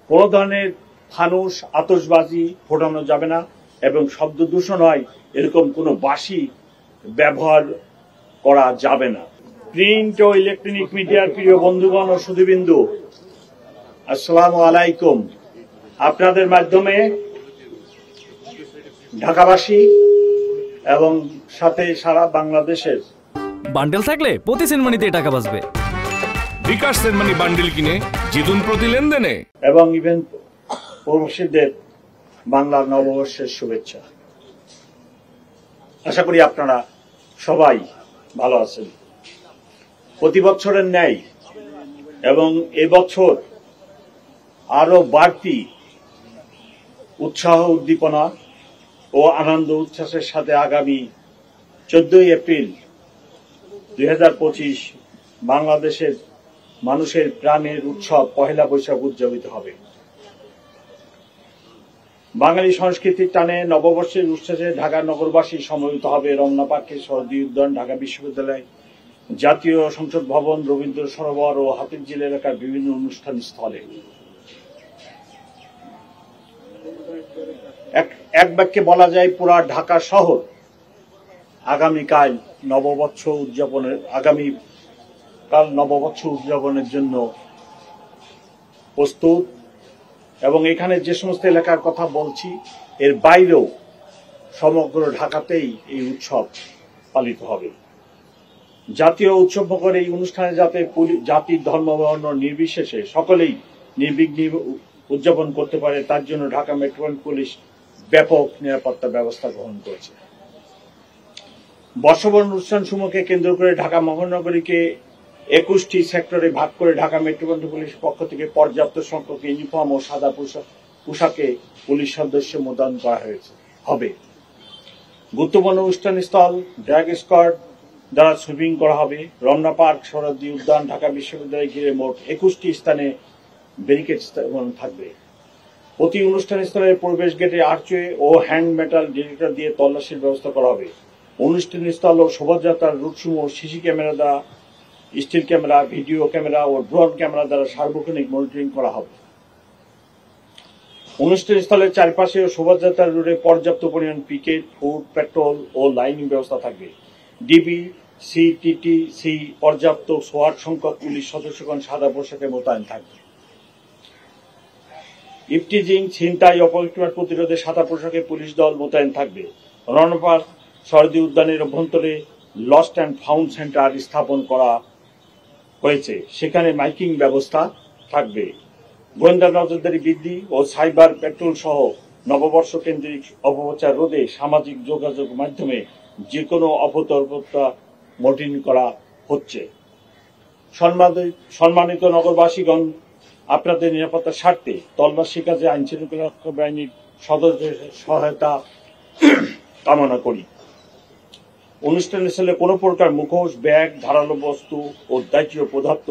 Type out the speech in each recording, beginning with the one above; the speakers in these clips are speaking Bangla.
কোনো ধরনের ফানুস আতশবাজি ফোটানো যাবে না এবং শব্দ দূষণ হয় এরকম কোনো বাঁশি ব্যবহার করা যাবে না। প্রিন্ট ও ইলেকট্রনিক মিডিয়ার প্রিয় বন্ধুগণ ও সুধীবৃন্দু, আসসালামু আলাইকুম। আপনাদের মাধ্যমে ঢাকাবাসী এবং সাথে সারা বাংলাদেশের বান্ডেল থাকলে প্রতি সেনমানিতে টাকা বাঁচবে। বিকাশ সেনমানি বান্ডেল কিনে জিতুন প্রতি লেনদেনে। এবং ইভেন্ট প্রবাসীদের বাংলা নববর্ষের শুভেচ্ছা। আশা করি আপনারা সবাই ভালো আছেন। প্রতি বছরের ন্যায় এবং এবছর আরো বাড়তি উৎসাহ উদ্দীপনা ও আনন্দ উচ্ছ্বাসের সাথে আগামী 14 এপ্রিল 2025 বাংলাদেশের মানুষের প্রাণের উৎসব পহেলা বৈশাখ উদযাপিত হবে। বাঙালি সংস্কৃতির টানে নববর্ষের উচ্ছ্বাসে ঢাকা নগরবাসী সমবেত হবে রমনা পার্কে, শরৎ উদ্যান, ঢাকা বিশ্ববিদ্যালয়, জাতীয় সংসদ ভবন, রবীন্দ্র সরোবর ও হাতিরঝিল এলাকার বিভিন্ন অনুষ্ঠান স্থলে। এক বাক্যে বলা যায় পুরা ঢাকা শহর আগামীকাল নববর্ষ উদযাপনের জন্য প্রস্তুত। এবং এখানে যে সমস্ত এলাকার কথা বলছি এর বাইরেও সমগ্র ঢাকাতেই এই উৎসব পালিত হবে। জাতীয় উৎসব করে এই অনুষ্ঠানে যাতে জাতির ধর্ম বর্ণ নির্বিশেষে সকলেই নির্বিঘ্নে উদযাপন করতে পারে তার জন্য ঢাকা মেট্রোপলিটন পুলিশ ব্যাপক নিরাপত্তা ব্যবস্থা গ্রহণ করেছে। বর্ষবরণ অনুষ্ঠানসমূহকে কেন্দ্র করে ঢাকা মহানগরীকে 21টি সেক্টরে ভাগ করে ঢাকা মেট্রোপলিটন পুলিশের পক্ষ থেকে পর্যাপ্ত সংখ্যক ইউনিফর্ম ও সাদা পোশাকে পুলিশ সদস্য মোতায়েন করা হবে। গুরুত্বপূর্ণ অনুষ্ঠানস্থল ড্র্যাগ স্কোয়াড দ্বারা সুইপিং করা হবে। রমনা পার্ক, শরৎ উদ্যান, ঢাকা বিশ্ববিদ্যালয় ঘিরে মোট 21টি স্থানে ব্যারিকেড থাকবে। প্রতি অনুষ্ঠানস্থলের প্রবেশ গেটে আর্চওয়ে ও হ্যান্ড মেটাল ডিটেক্টর দিয়ে তল্লাশির ব্যবস্থা করা হবে। অনুষ্ঠানস্থল ও শোভাযাত্রার রুটসমূহ সিসি ক্যামেরা দ্বারা, স্টিল ক্যামেরা, ভিডিও ক্যামেরা ও ড্রোন ক্যামেরা দ্বারা সার্বক্ষণিক মনিটরিং করা হবে। অনুষ্ঠানস্থলের চারপাশে ও শোভাযাত্রার রুটে পর্যাপ্ত পরিমাণ পিকেট, ফুড, পেট্রোল ও লাইনিং ব্যবস্থা থাকবে। ডিবি, সিটিটিসি পর্যাপ্ত সোয়াট সংখ্যক পুলিশ সদস্যগণ সাদা পোশাকে মোতায়েন থাকবে। ইফটিজিং, ছিনতাই, অপরিষ্কার প্রতিরোধে সাদা পোশাকে পুলিশ দল মোতায়েন থাকবে। রমনা পার্ক, শরৎ উদ্যানের অভ্যন্তরে লস্ট অ্যান্ড ফাউন্ড সেন্টার স্থাপন করা হয়েছে, সেখানে মাইকিং ব্যবস্থা থাকবে। গোয়েন্দা নজরদারি বৃদ্ধি ও সাইবার পেট্রোল সহ নববর্ষ কেন্দ্রিক অপপ্রচার রোধে সামাজিক যোগাযোগ মাধ্যমে যে কোনো অপতৎপরতা মনিটরিং করা হচ্ছে। সম্মানিত নগরবাসীগণ, আপনাদের নিরাপত্তার স্বার্থে তল্লাশি কাজে আইন শৃঙ্খলা রক্ষা বাহিনীর সদস্যদের সহায়তা কামনা করি। অনুষ্ঠানস্থলে কোনো প্রকার মুখোশ, ব্যাগ, ধারালো বস্তু ও দাহ্য পদার্থ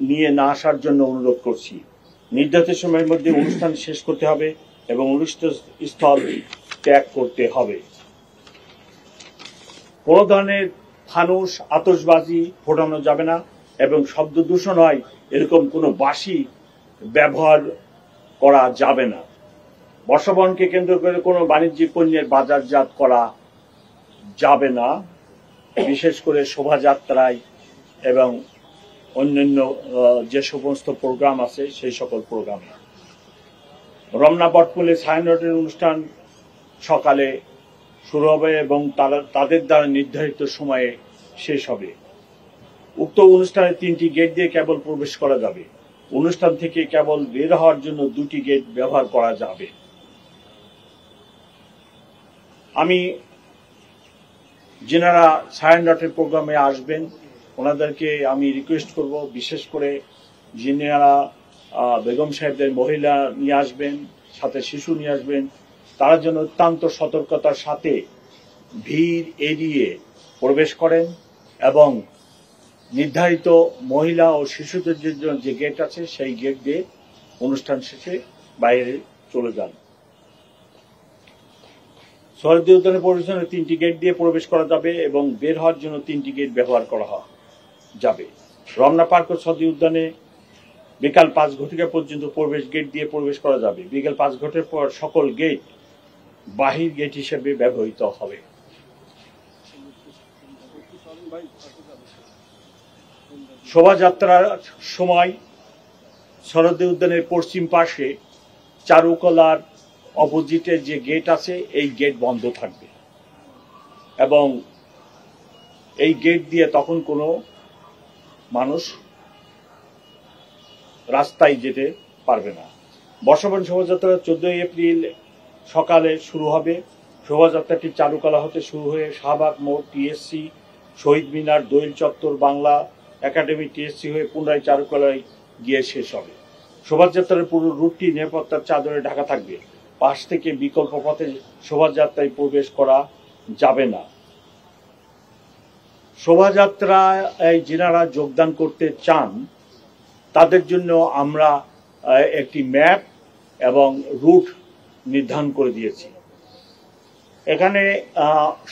নিয়ে না আসার জন্য অনুরোধ করছি। নির্ধারিত সময়ের মধ্যে অনুষ্ঠান শেষ করতে হবে এবং অনুষ্ঠান স্থল ত্যাগ করতে হবে। কোনো ধরনের ফানুস আতশবাজি ফোটানো যাবে না এবং শব্দ দূষণ হয় এরকম কোনো বাঁশি ব্যবহার করা যাবে না। বর্ষবরণকে কেন্দ্র করে কোনো বাণিজ্যিক পণ্যের বাজারজাত করা যাবে না, বিশেষ করে শোভাযাত্রায় এবং অন্যান্য যে সমস্ত প্রোগ্রাম আছে সেই সকল প্রোগ্রামে। রমনা বটমূলে ছায়ানটের অনুষ্ঠান সকালে শুরু হবে এবং তাদের দ্বারা নির্ধারিত সময়ে শেষ হবে। উক্ত অনুষ্ঠানে 3টি গেট দিয়ে কেবল প্রবেশ করা যাবে। অনুষ্ঠান থেকে কেবল বের হওয়ার জন্য 2টি গেট ব্যবহার করা যাবে। আমি যেনারা ছায়ানটের প্রোগ্রামে আসবেন ওনাদেরকে আমি রিকোয়েস্ট করব, বিশেষ করে যিনারা বেগম সাহেবদের মহিলা নিয়ে আসবেন, সাথে শিশু নিয়ে আসবেন, তারা যেন অত্যন্ত সতর্কতার সাথে ভিড় এড়িয়ে প্রবেশ করেন এবং নির্ধারিত মহিলা ও শিশুদের জন্য যে গেট আছে সেই গেট দিয়ে অনুষ্ঠান শেষে বাইরে চলে যান। শরৎ উদ্যানে প্রবেশের 3টি গেট দিয়ে প্রবেশ করা যাবে এবং বের হওয়ার জন্য 3টি গেট ব্যবহার করা যাবে। রমনা পার্ক ও শরৎ উদ্যানে বিকাল 5 ঘটিকা পর্যন্ত প্রবেশ গেট দিয়ে প্রবেশ করা যাবে। বিকেল 5 ঘটিকার পর সকল গেট বাহির গেট হিসেবে ব্যবহৃত হবে। শোভাযাত্রার সময় শরৎ উদ্যানের পশ্চিম পাশে চারুকলার অপোজিটে যে গেট আছে এই গেট বন্ধ থাকবে এবং এই গেট দিয়ে তখন কোনো মানুষ রাস্তায় যেতে পারবে না। বর্ষবরণ শোভাযাত্রা 14 এপ্রিল সকালে শুরু হবে। শোভাযাত্রাটি চারুকলা হতে শুরু হয়ে শাহবাগ মোড়, টিএসসি, শহীদ মিনার, দোয়েল চত্বর, বাংলা একাডেমি, টিএসসি হয়ে পুনরায় চারুকলায় গিয়ে শেষ হবে। শোভাযাত্রার পুরো রুটটি নিরাপত্তার চাদরে ঢাকা থাকবে। পাশ থেকে বিকল্প পথে শোভাযাত্রায় প্রবেশ করা যাবে না। শোভাযাত্রায় যিনারা যোগদান করতে চান তাদের জন্য আমরা একটি ম্যাপ এবং রুট নির্ধারণ করে দিয়েছি। এখানে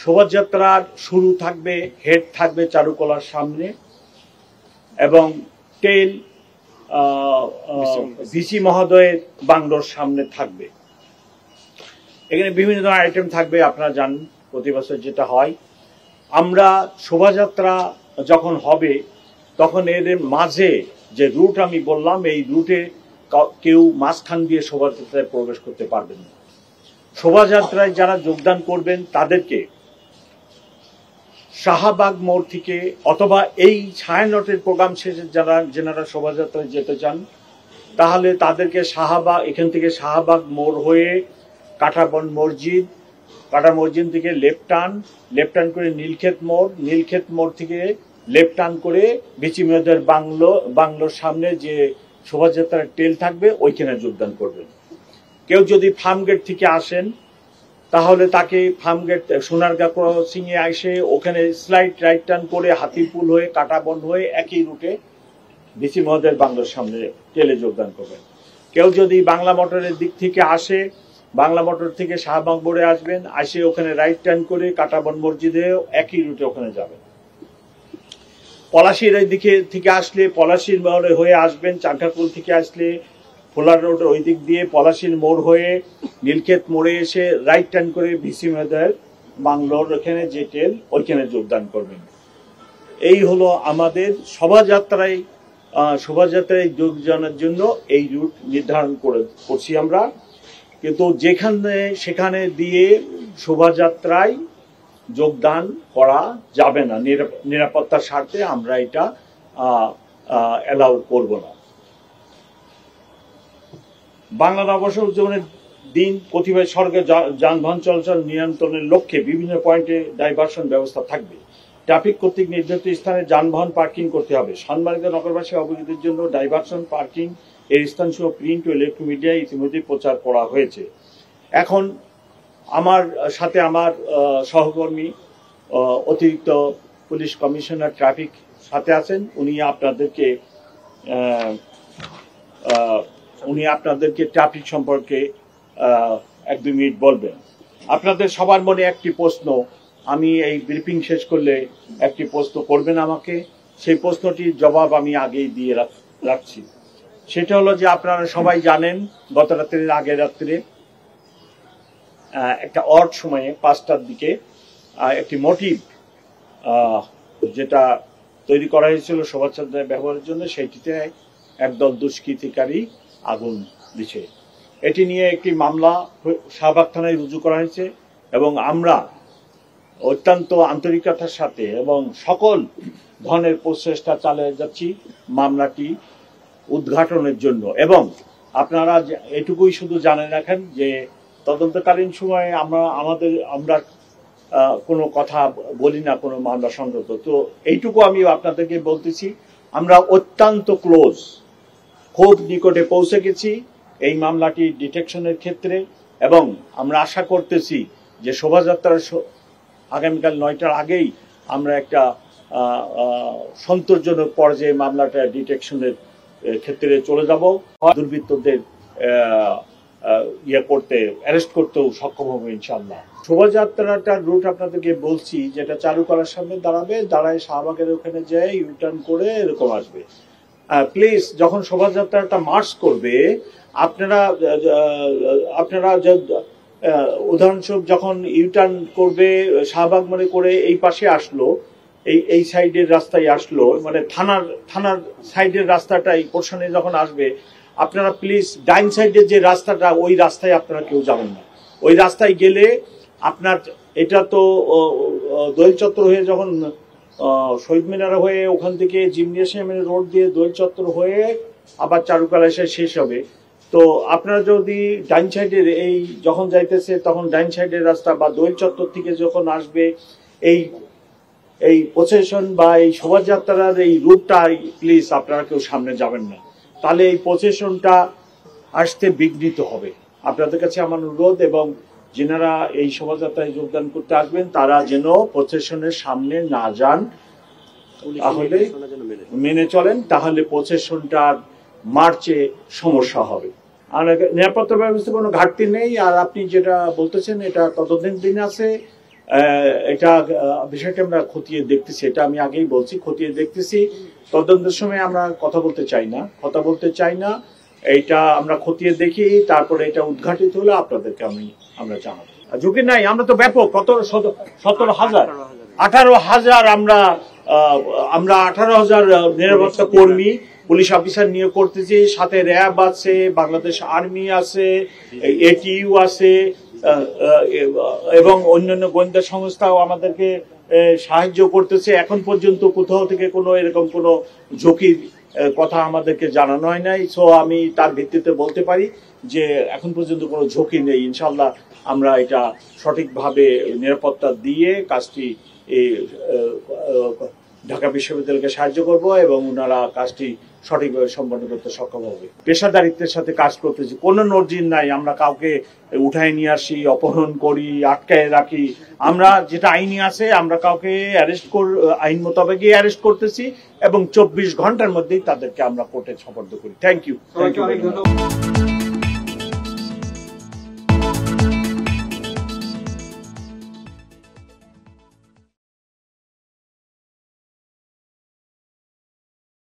শোভাযাত্রার শুরু থাকবে, হেড থাকবে চারুকলার সামনে এবং টেল ভিসি মহোদয়ের বাংলোর সামনে থাকবে। এখানে বিভিন্ন ধরনের আইটেম থাকবে, আপনারা জানেন প্রতি বছর যেটা হয়। আমরা শোভাযাত্রা যখন হবে তখন এর মাঝে যে রুট আমি বললাম এই রুটে কেউ মাঝখান দিয়ে শোভাযাত্রায় প্রবেশ করতে পারবেন না। শোভাযাত্রায় যারা যোগদান করবেন তাদেরকে শাহবাগ মোড় থেকে অথবা এই ছায়ানটের প্রোগ্রাম শেষে যেনারা শোভাযাত্রায় যেতে চান তাহলে তাদেরকে এখান থেকে শাহবাগ মোড় হয়ে কাঁটাবন মসজিদ, কাঁটা মসজিদ থেকে লেফট টার্ন করে নীলক্ষেত মোড় থেকে লেফট টার্ন করে ভিসি মহোদয়ের বাংলোর সামনে যে শোভাযাত্রার টেল থাকবে ওইখানে যোগদান করবেন। কেউ যদি ফার্মগেট থেকে আসেন তাহলে তাকে ফার্মগেট সোনারগাঁ ক্রসিং এ এসে ওখানে স্লাইড রাইট টার্ন করে হাতিপুল হয়ে কাঁটাবন হয়ে একই রুটে ভিসি মহোদয়ের বাংলোর সামনে টেলে যোগদান করবেন। কেউ যদি বাংলা মোটরের দিক থেকে আসে, বাংলা মোটর থেকে শাহবাগ মোড়ে আসবেন, আসে ওখানে রাইট টার্ন করে কাঁটাবন মসজিদে একই রুটে ওখানে যাবেন। পলাশির দিকে থেকে আসলে পলাশির মোড়ে হয়ে আসবেন, চাঙ্কাপুল থেকে আসলে ফোলার রোড ওই দিক দিয়ে পলাশির মোড় হয়ে নীলক্ষেত মোড়ে এসে রাইট টার্ন করে ভিসি মহোদয়ের বাংলোর ওখানে যে টেল ওইখানে যোগদান করবেন। এই হলো আমাদের শোভাযাত্রায় যোগদানের জন্য এই রুট নির্ধারণ করছি আমরা। কিন্তু সেখানে দিয়ে শোভাযাত্রায় যোগদান করা যাবে না, নিরাপত্তার স্বার্থে আমরা এটা অ্যালাউ করব না। বাংলা নববর্ষ উদযাপনের দিন কতিপয় সড়কে যানবাহন চলাচল নিয়ন্ত্রণের লক্ষ্যে বিভিন্ন পয়েন্টে ডাইভারশন ব্যবস্থা থাকবে। ট্রাফিক কর্তৃক নির্ধারিত স্থানে যানবাহন পার্কিং করতে হবে। সম্মানিত নগরবাসী অবগতির জন্য ডাইভারশন পার্কিং এর স্থান সহ প্রিন্ট ও ইলেকট্রনিক মিডিয়ায় ইতিমধ্যে প্রচার করা হয়েছে। এখন আমার সাথে আমার সহকর্মী অতিরিক্ত পুলিশ কমিশনার ট্রাফিক সাথে আছেন, উনি আপনাদেরকে ট্রাফিক সম্পর্কে 1-2 মিনিট বলবেন। আপনাদের সবার মনে একটি প্রশ্ন, আমি এই ব্রিফিং শেষ করলে একটি প্রশ্ন করবেন আমাকে, সেই প্রশ্নটির জবাব আমি আগেই দিয়ে রাখছি। সেটা হলো যে আপনারা সবাই জানেন গত রাত্রের আগের রাত্রে একটা অড সময়ে 5টার দিকে একটি মোটিভ যেটা তৈরি করা হয়েছিল শোভাযাত্রায় ব্যবহারের জন্য, সেইটিতে একদল দুষ্কৃতিকারী আগুন দিচ্ছে। এটি নিয়ে একটি মামলা শাহবাগ থানায় রুজু করা হয়েছে এবং আমরা অত্যন্ত আন্তরিকতার সাথে এবং সকল ধরনের প্রচেষ্টা চালিয়ে যাচ্ছি মামলাটি উদ্ঘাটনের জন্য। এবং আপনারা এটুকুই শুধু জানে রাখেন যে তদন্তকালীন সময়ে আমরা কোনো কথা বলি না কোনো মামলা সংক্রান্ত। তো এইটুকু আমি আপনাদেরকে বলতেছি, আমরা অত্যন্ত ক্লোজ, খুব নিকটে পৌঁছে গেছি এই মামলাটি ডিটেকশনের ক্ষেত্রে এবং আমরা আশা করতেছি যে শোভাযাত্রার আগামীকাল 9টার আগেই আমরা একটা সন্তোষজনক পর্যায়ে মামলাটা ডিটেকশনের ক্ষেত্রে চলে যাব। দুর্বৃত্তদের অ্যারেস্ট করতেও সক্ষম হবে ইনশাআল্লাহ। শোভাযাত্রাটার রুট আপনাদেরকে বলছি, যেটা চারুকলার সামনে দাঁড়ায় শাহবাগের ওখানে যায় ইউটার্ন করে এরকম আসবে। প্লিজ যখন শোভাযাত্রাটা মার্চ করবে আপনারা উদাহরণস্বরূপ যখন ইউটার্ন করবে শাহবাগ মোড়ে করে এই পাশে আসলো, এই সাইডের রাস্তায় আসলো, মানে থানার সাইডের রাস্তাটা এই পোর্শনে যখন আসবে, আপনারা প্লিজ ডাইন সাইডের যে রাস্তাটা ওই রাস্তায় আপনারা কেউ যাবেন না। ওই রাস্তায় গেলে আপনার এটা তো দোয়েল চত্বর হয়ে যখন শহীদ মিনার হয়ে ওখান থেকে জিমনেশিয়াম রোড দিয়ে দোয়েল চত্বর হয়ে আবার চারুকলা এসে শেষ হবে। তো আপনারা যদি ডাইন সাইডের এই যখন যাইতেছে তখন ডাইন সাইডের রাস্তা বা দোয়েল চত্বর থেকে যখন আসবে এই প্রসেশন বা এই শোভাযাত্রার এই রুটটা প্লিজ আপনারা কেউ সামনে যাবেন না, তাহলে এই প্রসেশনটা আসতে বিঘ্নিত হবে। আপনাদের কাছে আমার অনুরোধ, এবং যেনারা এই শোভাযাত্রায় যোগদান করতে আসবেন তারা যেন প্রসেশনের সামনে না যান, তাহলে মেনে চলেন, তাহলে প্রসেশনটার মার্চে সমস্যা হবে। আর নিরাপত্তা ব্যবস্থা কোনো ঘাটতি নেই। আর আপনি যেটা বলতেছেন এটা ততদিন আছে, এটা বিষয়টা আমরা খতিয়ে দেখতেছি, এটা আমি আগেই বলছি, খতিয়ে দেখতেছি। তদন্তের সময় আমরা কথা বলতে চাই না, এইটা আমরা খতিয়ে দেখি, তারপরে এটা উদ্ঘাটিত হলে আপনাদেরকে আমরা জানাবো। ঝুঁকি নাই, আমরা তো ব্যাপক 18,000 আমরা 18,000 নিরাপত্তা কর্মী পুলিশ অফিসার নিয়োগ করতেছি, সাথে র্যাব আছে, বাংলাদেশ আর্মি আছে, এটিইউ আছে, এবং অন্যান্য গোয়েন্দা সংস্থাও আমাদেরকে সাহায্য করতেছে। এখন পর্যন্ত কোথাও থেকে কোনো এরকম কোনো ঝুঁকির কথা আমাদেরকে জানানো হয় নাই। সো আমি তার ভিত্তিতে বলতে পারি যে এখন পর্যন্ত কোনো ঝুঁকি নেই। ইনশাল্লাহ আমরা এটা সঠিকভাবে নিরাপত্তা দিয়ে কাজটি ঢাকা বিশ্ববিদ্যালয়কে সাহায্য করব এবং ওনারা কাজটি সঠিকভাবে সম্পন্ন করতে সক্ষম হবে। পেশাদারিত্বের সাথে কাজ করতেছি, কোনো নজির নাই আমরা কাউকে উঠায় নিয়ে আসি, অপহরণ করি, আটকায় রাখি। আমরা যেটা আইনি আছে আমরা কাউকে আইন মোতাবেকই অ্যারেস্ট করতেছি এবং 24 ঘন্টার মধ্যেই তাদেরকে আমরা কোর্টে সোপর্দ করি। Thank you.